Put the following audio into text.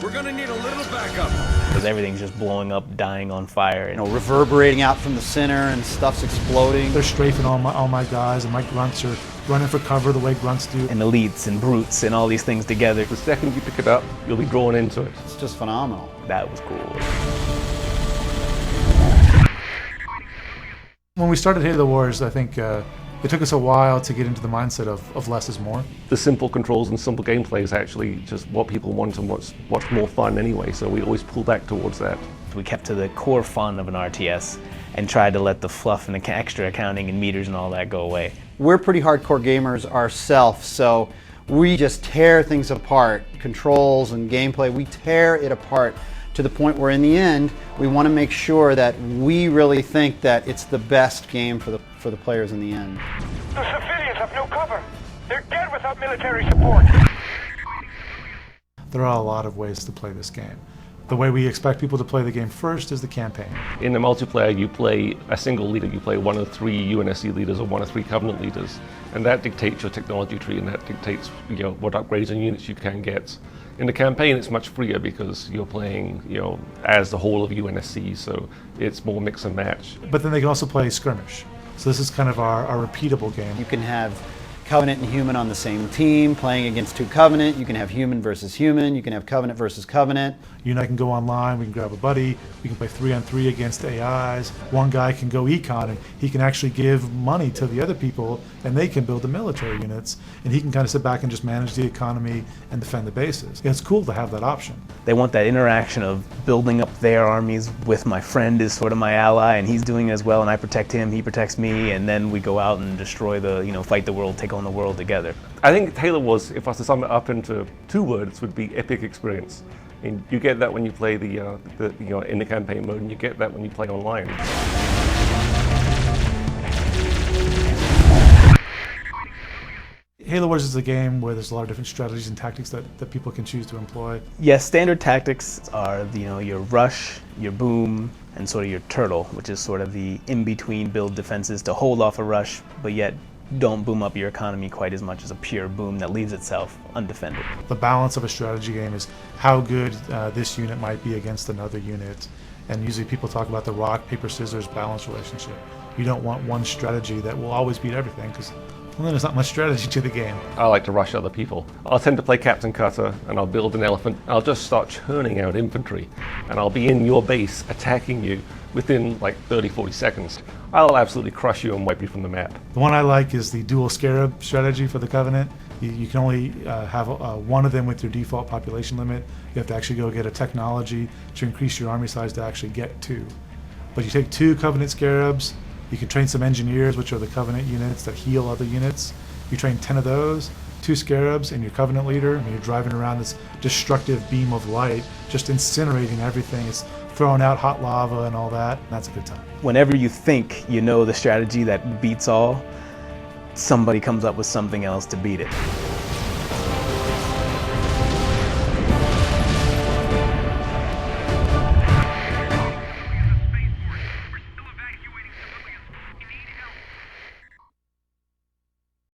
We're gonna need a little backup. Because everything's just blowing up, dying on fire. You know, reverberating out from the center and stuff's exploding. They're strafing all my guys, and my grunts are running for cover the way grunts do. And elites and brutes and all these things together. The second you pick it up, you'll be drawn into it. It's just phenomenal. That was cool. When we started Halo Wars, I think it took us a while to get into the mindset of less is more. The simple controls and simple gameplay is actually just what people want and what's more fun anyway, so we always pull back towards that. We kept to the core fun of an RTS and tried to let the fluff and the extra accounting and meters and all that go away. We're pretty hardcore gamers ourselves, so we just tear things apart. Controls and gameplay, we tear it apart to the point where in the end, we want to make sure that we really think that it's the best game for the players in the end. The civilians have no cover. They're dead without military support. There are a lot of ways to play this game. The way we expect people to play the game first is the campaign. In the multiplayer, you play a single leader. You play one of 3 UNSC leaders or one of 3 Covenant leaders, and that dictates your technology tree, and that dictates what upgrades and units you can get. In the campaign, it's much freer because you're playing as the whole of UNSC, so it's more mix and match. But then they can also play skirmish. So this is kind of our repeatable game. You can have Covenant and Human on the same team playing against 2 Covenant. You can have Human versus Human. You can have Covenant versus Covenant. You and I can go online, we can grab a buddy, we can play 3-on-3 against AIs. One guy can go econ and he can actually give money to the other people and they can build the military units, and he can kind of sit back and just manage the economy and defend the bases. It's cool to have that option. They want that interaction of building up their armies with my friend is sort of my ally, and he's doing it as well, and I protect him, he protects me, and then we go out and destroy fight the world, take on the world together. I think Halo Wars, if I was to sum it up into 2 words, would be epic experience. I mean, you get that when you play in the campaign mode, and you get that when you play online. Halo Wars is a game where there's a lot of different strategies and tactics that people can choose to employ. Yes, standard tactics are your rush, your boom, and sort of your turtle, which is sort of the in-between build defenses to hold off a rush, but yet don't boom up your economy quite as much as a pure boom that leaves itself undefended. The balance of a strategy game is how good this unit might be against another unit, and usually people talk about the rock, paper, scissors balance relationship. You don't want one strategy that will always beat everything, because then there's not much strategy to the game. I like to rush other people. I'll tend to play Captain Cutter, and I'll build an elephant. I'll just start churning out infantry, and I'll be in your base attacking you within like 30-40 seconds. I'll absolutely crush you and wipe you from the map. The one I like is the dual scarab strategy for the Covenant. You can only have one of them with your default population limit. You have to actually go get a technology to increase your army size to actually get 2. But you take 2 Covenant scarabs, you can train some engineers, which are the Covenant units that heal other units. You train 10 of those, 2 scarabs, and your Covenant leader, and you're driving around this destructive beam of light, just incinerating everything. It's throwing out hot lava and all that, and that's a good time. Whenever you think you know the strategy that beats all, somebody comes up with something else to beat it.